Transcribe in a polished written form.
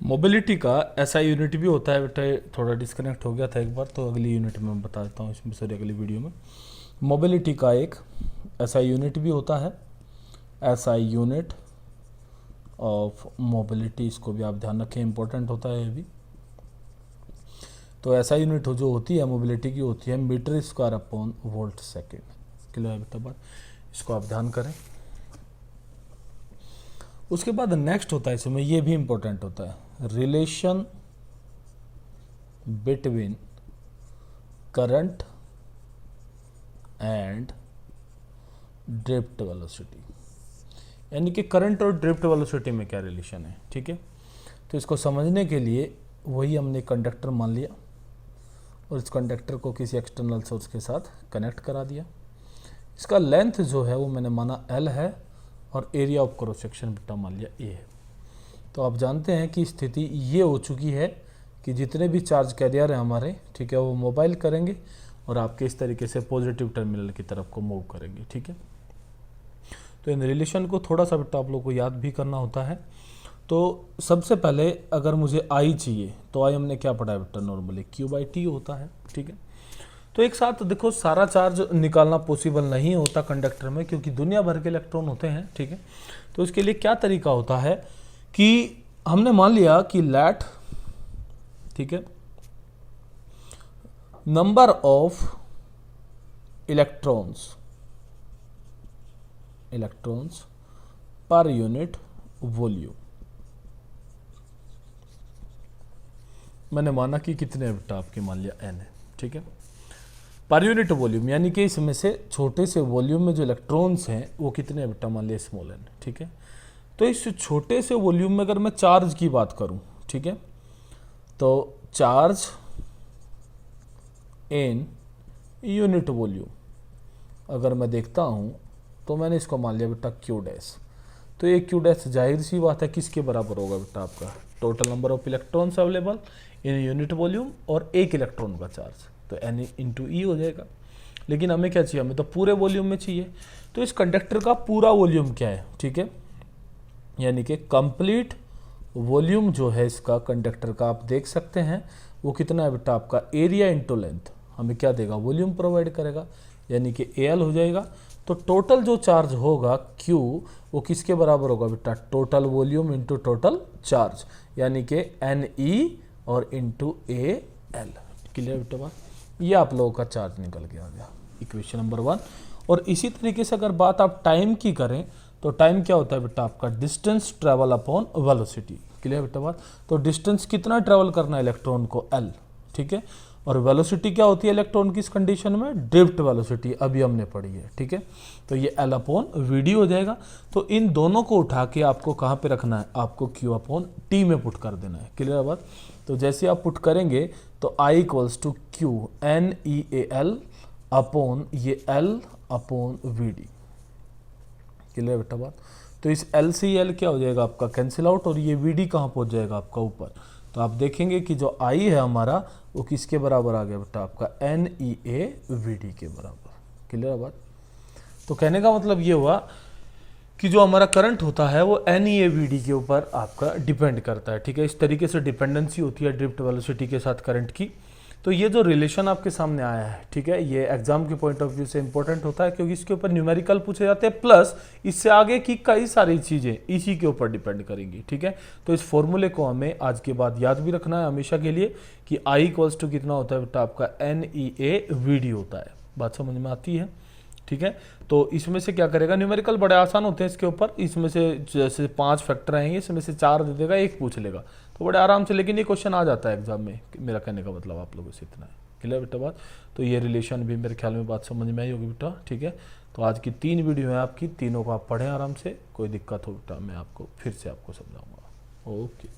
Mobility का ऐसा unit भी होता है बेटा, थोड़ा डिस्कनेक्ट हो गया था एक बार, तो अगली यूनिट में मैं बता देता हूँ इसमें, सॉरी अगली वीडियो में। मोबिलिटी का एक ऐसा यूनिट भी होता है, ऐसा यूनिट ऑफ मोबिलिटी, इसको भी आप ध्यान रखें, इंपॉर्टेंट होता है ये भी। तो ऐसा यूनिट जो होती है मोबिलिटी की, होती है meter square upon volt second. Clear है बेटा बात, इसको आप ध्यान करें। उसके बाद नेक्स्ट होता है इसमें, ये भी इंपॉर्टेंट होता है, relation between current and drift velocity, यानी कि करंट और ड्रिफ्ट वेलोसिटी में क्या रिलेशन है। ठीक है, तो इसको समझने के लिए वही हमने कंडक्टर मान लिया और इस कंडक्टर को किसी एक्सटर्नल सोर्स के साथ कनेक्ट करा दिया। इसका लेंथ जो है वो मैंने माना L है और एरिया ऑफ क्रॉस सेक्शन बेटा मान लिया A है। तो आप जानते हैं कि स्थिति ये हो चुकी है कि जितने भी चार्ज कैरियर हैं हमारे, ठीक है, वो मोबाइल करेंगे और आपके इस तरीके से पॉजिटिव टर्मिनल की तरफ को मूव करेंगे। ठीक है, तो इन रिलेशन को थोड़ा सा बेटा आप लोग को याद भी करना होता है। तो सबसे पहले अगर मुझे I चाहिए तो I हमने क्या पढ़ा है बेटा, नॉर्मली Q/T होता है। ठीक है, तो एक साथ देखो सारा चार्ज निकालना पॉसिबल नहीं होता कंडक्टर में, क्योंकि दुनिया भर के इलेक्ट्रॉन होते हैं। ठीक है, तो इसके लिए क्या तरीका होता है कि हमने मान लिया कि लेट, ठीक है, number of electrons per unit volume, मैंने माना कि कितने बेटा आपके, मान लिया n है। ठीक है, पर यूनिट वॉल्यूम, यानी कि इसमें से छोटे से वॉल्यूम में जो इलेक्ट्रॉन्स हैं वो कितने हैं बेटा, मान लिया स्मॉल n। ठीक है, तो इस छोटे से वॉल्यूम में अगर मैं चार्ज की बात करूं, ठीक है, तो चार्ज इन यूनिट वॉल्यूम अगर मैं देखता हूं तो मैंने इसको मान लिया बेटा Q डैश। तो ये Q डैश जाहिर सी बात है किसके बराबर होगा बेटा, आपका total number of electrons available in unit volume और एक इलेक्ट्रॉन का चार्ज, तो N इंटू ई हो जाएगा। लेकिन हमें क्या चाहिए, हमें तो पूरे वॉल्यूम में चाहिए। तो इस कंडक्टर का पूरा वॉल्यूम क्या है, ठीक है, यानी कि कंप्लीट वॉल्यूम जो है इसका कंडक्टर का, आप देख सकते हैं वो कितना है बेटा, आपका एरिया इंटू लेंथ हमें क्या देगा, वॉल्यूम प्रोवाइड करेगा, यानी कि AL हो जाएगा। तो टोटल जो चार्ज होगा Q वो किसके बराबर होगा बेटा, total volume into total charge, यानी कि NE और इंटू AL। क्लियर बेटा बात, ये आप लोगों का चार्ज निकल के आ गया, इक्वेशन नंबर 1। और इसी तरीके से अगर बात आप टाइम की करें तो टाइम क्या होता है बेटा आपका, distance travel upon velocity. Clear बेटा बात, तो डिस्टेंस कितना ट्रेवल करना है इलेक्ट्रॉन को, L। ठीक है, और वेलोसिटी क्या होती है इलेक्ट्रॉन की इस कंडीशन में, ड्रिफ्ट वेलोसिटी, अभी हमने पढ़ी है। ठीक है, तो ये L अपॉन VD हो जाएगा। तो इन दोनों को उठा के आपको कहाँ पे रखना है, आपको Q अपॉन T में पुट कर देना है। क्लियर बात, तो जैसे आप पुट करेंगे तो I equals to Q NEAL upon ये L अपॉन VD। क्लियर बेटा बात, तो इस L से L क्या हो जाएगा आपका, कैंसिल आउट, और ये VD कहाँ पहुँच जाएगा आपका ऊपर। तो आप देखेंगे कि जो I है हमारा वो किसके बराबर आ गया बेटा, आपका NEA VD के बराबर। क्लियर बात, तो कहने का मतलब ये हुआ कि जो हमारा करंट होता है वो NEA VD के ऊपर आपका डिपेंड करता है। ठीक है, इस तरीके से डिपेंडेंसी होती है ड्रिफ्ट वेलोसिटी के साथ करंट की। तो ये जो रिलेशन आपके सामने आया है, ठीक है, ये एग्जाम के पॉइंट ऑफ व्यू से इंपॉर्टेंट होता है, क्योंकि इसके ऊपर न्यूमेरिकल पूछे जाते हैं, प्लस इससे आगे की कई सारी चीजें इसी के ऊपर डिपेंड करेंगी। ठीक है, तो इस फॉर्मूले को हमें आज के बाद याद भी रखना है हमेशा के लिए कि I इक्वल्स टू कितना होता है बेटा, आपका NEA VD होता है। बात समझ में आती है। ठीक है, तो इसमें से क्या करेगा, न्यूमेरिकल बड़े आसान होते हैं इसके ऊपर, इसमें से जैसे 5 फैक्टर आएंगे, इसमें से 4 दे देगा, 1 पूछ लेगा, तो बड़े आराम से। लेकिन ये क्वेश्चन आ जाता है एग्जाम में, मेरा कहने का मतलब आप लोगों से इतना है। क्लियर बेटा बात, तो ये रिलेशन भी मेरे ख्याल में बात समझ में आई होगी बेटा। ठीक है, तो आज की 3 वीडियो है आपकी, तीनों को आप पढ़ें आराम से, कोई दिक्कत हो बेटा मैं आपको फिर से आपको समझाऊंगा। ओके।